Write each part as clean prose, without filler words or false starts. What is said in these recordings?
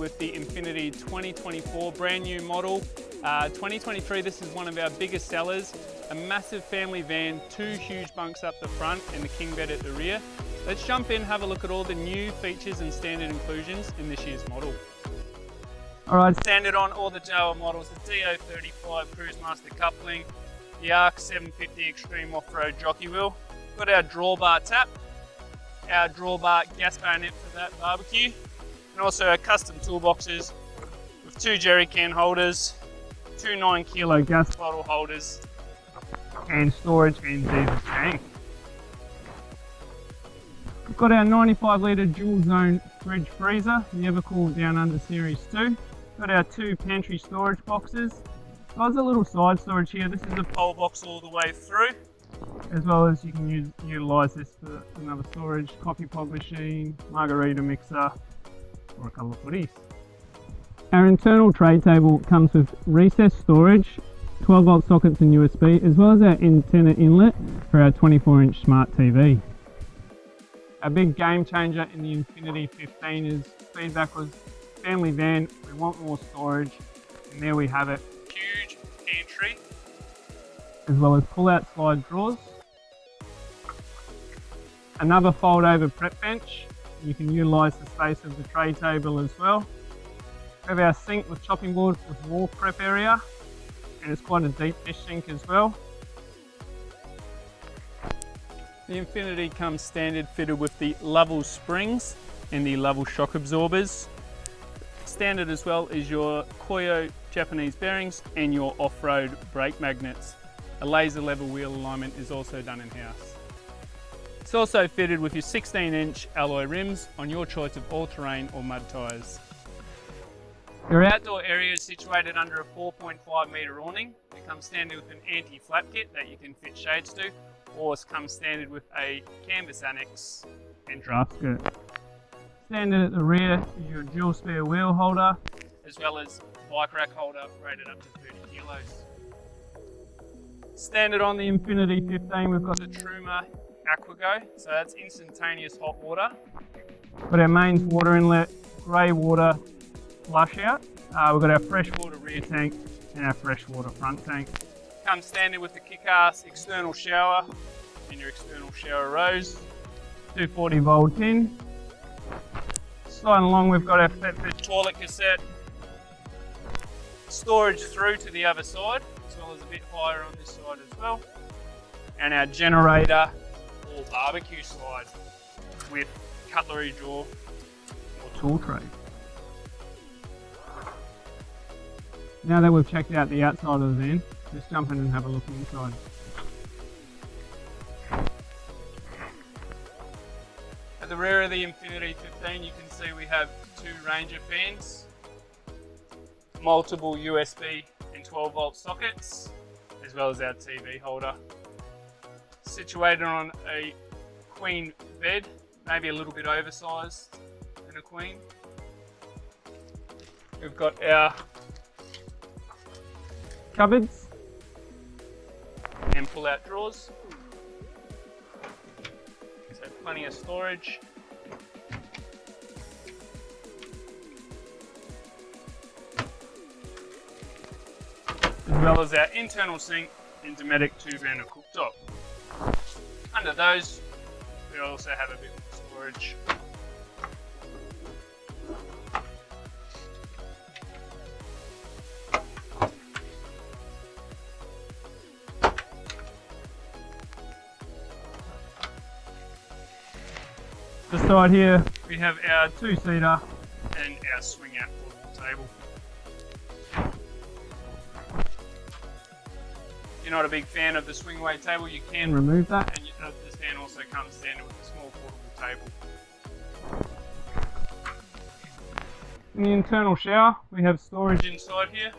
with the Infinity 2024 brand new model. 2023, this is one of our biggest sellers. A massive family van, 2 huge bunks up the front and the king bed at the rear. Let's jump in, have a look at all the new features and standard inclusions in this year's model. Alright, standard on all the Jawa models, the DO35 Cruise Master coupling, the ARC 750 Extreme Off-Road jockey wheel. Got our drawbar tap, our drawbar gas bayonet for that barbecue, and also our custom toolboxes with 2 jerry can holders, 2 9-kilo gas bottle holders, and storage and diesel tank. We've got our 95-litre dual zone fridge freezer, the Evercool Down Under Series 2. Got our 2 pantry storage boxes. There's a little side storage here. This is a pole box all the way through, as well as you can utilise this for another storage, coffee pod machine, margarita mixer, or a couple of footies. Our internal tray table comes with recessed storage, 12-volt sockets and USB, as well as our antenna inlet for our 24-inch smart TV. A big game changer in the Infinity 15 is feedback was family van, we want more storage, and there we have it. Huge pantry, as well as pull-out slide drawers. Another fold-over prep bench. You can utilise the space of the tray table as well. We have our sink with chopping board with wall prep area, and it's quite a deep dish sink as well. The Infinity comes standard fitted with the level springs and the level shock absorbers. Standard as well is your Koyo Japanese bearings and your off-road brake magnets. A laser level wheel alignment is also done in-house. It's also fitted with your 16-inch alloy rims on your choice of all-terrain or mud tyres. Your outdoor area is situated under a 4.5 metre awning. It comes standard with an anti-flap kit that you can fit shades to, or it comes standard with a canvas annex and draft skirt. Standard at the rear is your dual spare wheel holder, as well as bike rack holder rated up to 30 kilos. Standard on the Infinity 15, we've got the Truma AquaGo, so that's instantaneous hot water. Got our mains water inlet, grey water flush out. We've got our freshwater rear tank and our freshwater front tank. Comes standard with the kick-ass external shower and your external shower rose, 240 volt in. Sliding along, we've got our Fitbit toilet cassette, storage through to the other side, as well as a bit higher on this side as well, and our generator or barbecue slide with cutlery drawer or tool tray. Now that we've checked out the outside of the van, let's jump in and have a look inside. At the rear of the Infinity 15, you can see we have 2 Ranger fans, multiple USB and 12-volt sockets, as well as our TV holder. Situated on a queen bed, maybe a little bit oversized than a queen. We've got our cupboards and pull-out drawers. So plenty of storage. As well as our internal sink and Dometic 2-burner cooktop. Under those, we also have a bit more storage. The side here, we have our 2-seater and our swing-out portable table. If you're not a big fan of the swing-away table, you can remove that, and this van also comes standard with a small portable table. In the internal shower, we have storage inside here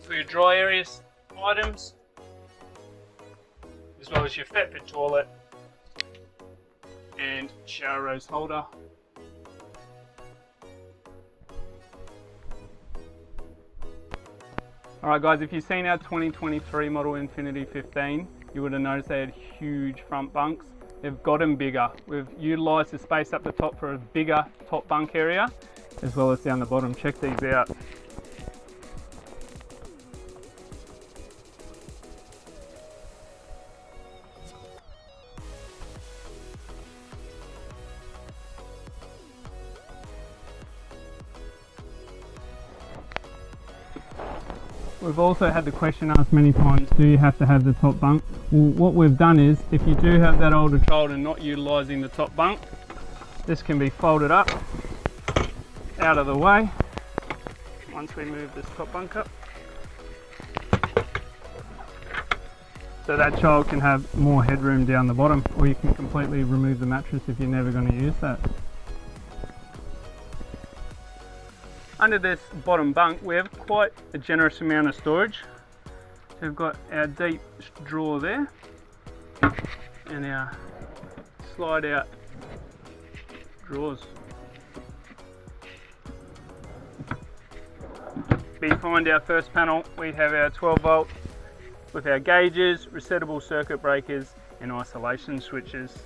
for your dry area items, as well as your Fitbit toilet and shower rose holder. Alright guys, if you've seen our 2023 model Infinity 15, you would have noticed they had huge front bunks. They've got them bigger. We've utilised the space up the top for a bigger top bunk area, as well as down the bottom. Check these out. We've also had the question asked many times, do you have to have the top bunk? Well, what we've done is, if you do have that older child and not utilising the top bunk, this can be folded up, out of the way, once we move this top bunk up. So that child can have more headroom down the bottom, or you can completely remove the mattress if you're never going to use that. Under this bottom bunk we have quite a generous amount of storage. So we've got our deep drawer there and our slide out drawers. Behind our first panel we have our 12 volt with our gauges, resettable circuit breakers and isolation switches.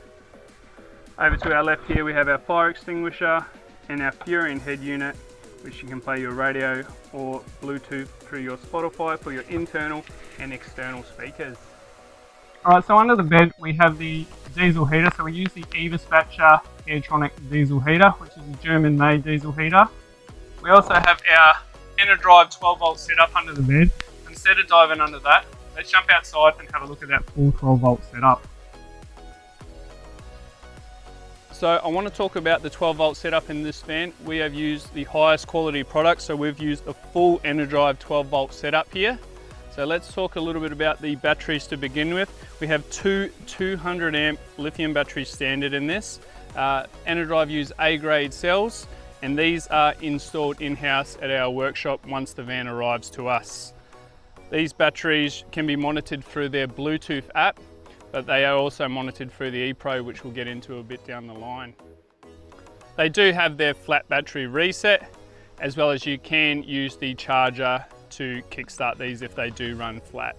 Over to our left here we have our fire extinguisher and our Furion head unit, which you can play your radio or Bluetooth through your Spotify for your internal and external speakers. Alright, so under the bed we have the diesel heater. So we use the Eberspatcher Airtronic diesel heater, which is a German made diesel heater. We also have our Enerdrive 12 volt setup under the bed. Instead of diving under that, let's jump outside and have a look at that full 12 volt setup. So I want to talk about the 12 volt setup in this van. We have used the highest quality product, so we've used a full Enerdrive 12 volt setup here. So let's talk a little bit about the batteries to begin with. We have two 200 amp lithium batteries standard in this. Enerdrive use A grade cells, and these are installed in-house at our workshop once the van arrives to us. These batteries can be monitored through their Bluetooth app, but they are also monitored through the ePro, which we'll get into a bit down the line. They do have their flat battery reset, as well as you can use the charger to kickstart these if they do run flat.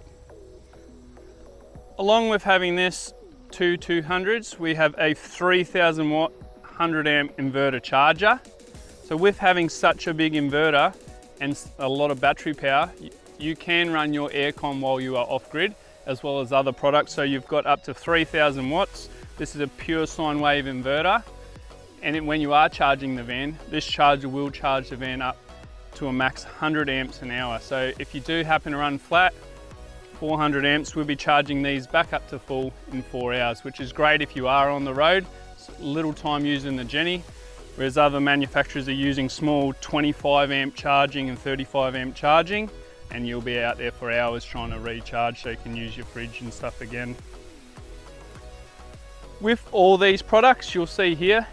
Along with having this two 200s, we have a 3000 watt 100 amp inverter charger. So with having such a big inverter and a lot of battery power, you can run your aircon while you are off grid, as well as other products. So you've got up to 3000 watts. This is a pure sine wave inverter. And when you are charging the van, this charger will charge the van up to a max 100 amps an hour. So if you do happen to run flat, 400 amps, we'll be charging these back up to full in 4 hours, which is great if you are on the road. It's little time using the Jenny, whereas other manufacturers are using small 25 amp charging and 35 amp charging, and you'll be out there for hours trying to recharge so you can use your fridge and stuff again. With all these products, you'll see here,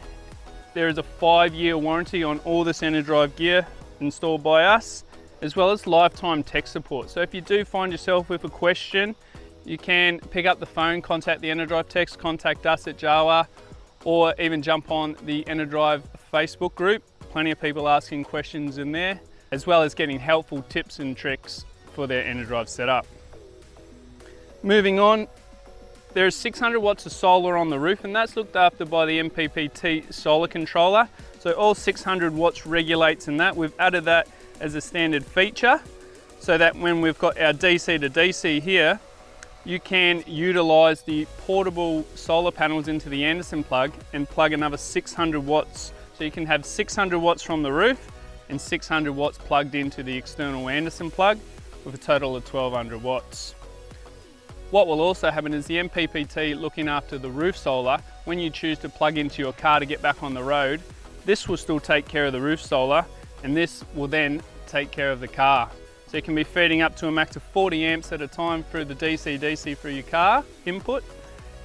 there is a 5-year warranty on all this Enerdrive gear installed by us, as well as lifetime tech support. So if you do find yourself with a question, you can pick up the phone, contact the Enerdrive techs, contact us at Jawa, or even jump on the Enerdrive Facebook group. Plenty of people asking questions in there, as well as getting helpful tips and tricks for their Enerdrive setup. Moving on, there is 600 watts of solar on the roof, and that's looked after by the MPPT solar controller. So all 600 watts regulates in that. We've added that as a standard feature, so that when we've got our DC to DC here, you can utilize the portable solar panels into the Anderson plug and plug another 600 watts. So you can have 600 watts from the roof and 600 watts plugged into the external Anderson plug, with a total of 1200 watts. What will also happen is the MPPT looking after the roof solar. When you choose to plug into your car to get back on the road, this will still take care of the roof solar, and this will then take care of the car. So you can be feeding up to a max of 40 amps at a time through the DC-DC through your car input,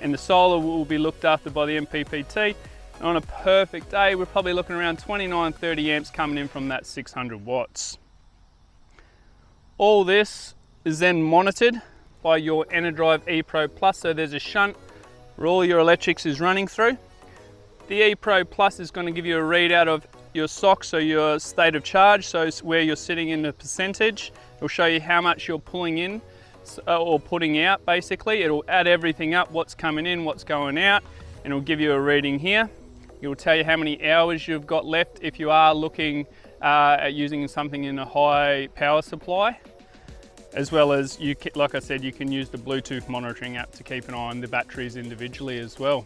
and the solar will be looked after by the MPPT. And on a perfect day, we're probably looking around 29-30 amps coming in from that 600 watts. All this is then monitored by your Enerdrive ePro Plus. So there's a shunt where all your electrics is running through. The ePro Plus is going to give you a readout of your SOC, so your state of charge, so where you're sitting in the percentage. It'll show you how much you're pulling in or putting out basically. It'll add everything up, what's coming in, what's going out, and it'll give you a reading here. It will tell you how many hours you've got left if you are looking at using something in a high power supply. As well as, like I said, you can use the Bluetooth monitoring app to keep an eye on the batteries individually as well.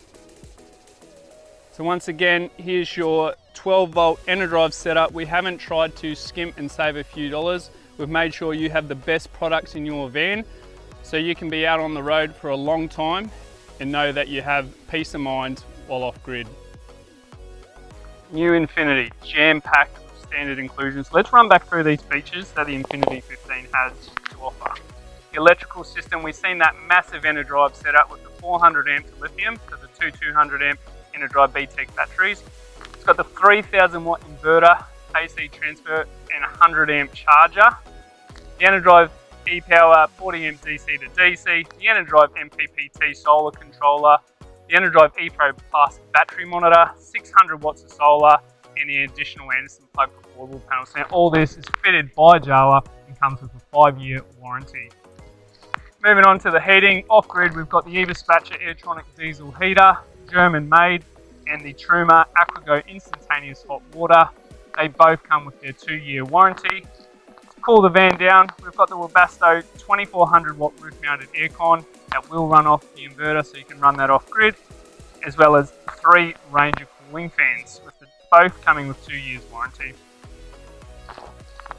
So once again, here's your 12-volt Enerdrive setup. We haven't tried to skimp and save a few dollars. We've made sure you have the best products in your van so you can be out on the road for a long time and know that you have peace of mind while off-grid. New Infinity, jam-packed with standard inclusions. Let's run back through these features that the Infinity 15 has to offer. The electrical system, we've seen that massive Enerdrive setup with the 400 amp lithium to the two 200 amp Enerdrive BTEC batteries. It's got the 3000 watt inverter, AC transfer and 100 amp charger. The Enerdrive e-Power 40 amp DC to DC, the Enerdrive MPPT solar controller, the Enerdrive ePro Plus battery monitor, 600 watts of solar, and the additional Anderson plug for portable panels. Now all this is fitted by Jawa and comes with a 5-year warranty. Moving on to the heating, off-grid we've got the Evaspatcher Airtronic diesel heater, German made, and the Truma AquaGo instantaneous hot water. They both come with their 2-year warranty. To cool the van down, we've got the Webasto 2400 watt roof mounted aircon that will run off the inverter so you can run that off-grid, as well as 3 Ranger cooling fans, with both coming with 2 years warranty.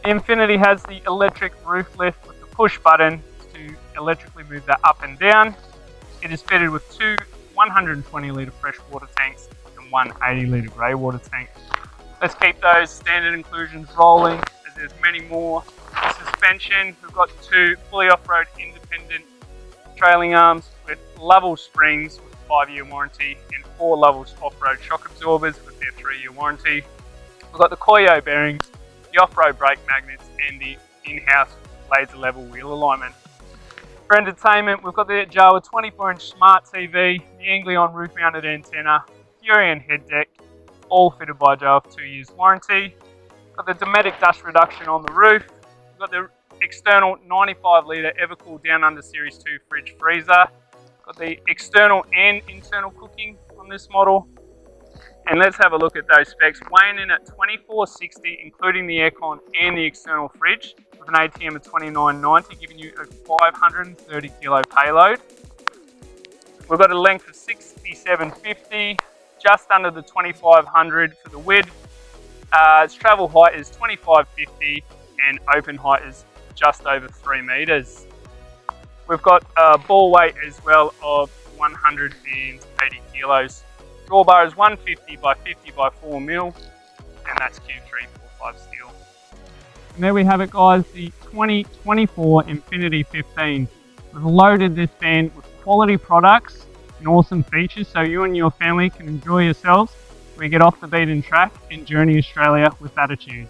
The Infinity has the electric roof lift with the push button to electrically move that up and down. It is fitted with 2 120 litre fresh water tanks and 1 80 litre grey water tank. Let's keep those standard inclusions rolling as there's many more. The suspension, we've got 2 fully off-road independent trailing arms with level springs with a 5-year warranty and 4 levels off-road shock absorbers with their 3-year warranty. We've got the Koyo bearings, the off-road brake magnets and the in-house laser level wheel alignment. For entertainment, we've got the Jawa 24-inch smart TV, the Anglion roof-mounted antenna, Furion head deck, all fitted by Jawa for 2 years warranty. Got the Dometic dust reduction on the roof. We've got the external 95 litre Evercool Down Under Series 2 fridge freezer. Got the external and internal cooking on this model. And let's have a look at those specs. Weighing in at 2460, including the aircon and the external fridge, with an ATM of 2990, giving you a 530 kilo payload. We've got a length of 6750, just under the 2500 for the width. Its travel height is 2550 and open height is just over 3 meters. We've got a ball weight as well of 180 kilos. Draw bar is 150 by 50 by 4 mil, and that's Q345 steel. And there we have it, guys, the 2024 Infinity 15. We've loaded this van with quality products and awesome features so you and your family can enjoy yourselves. We get off the beaten track and journey Australia with attitude.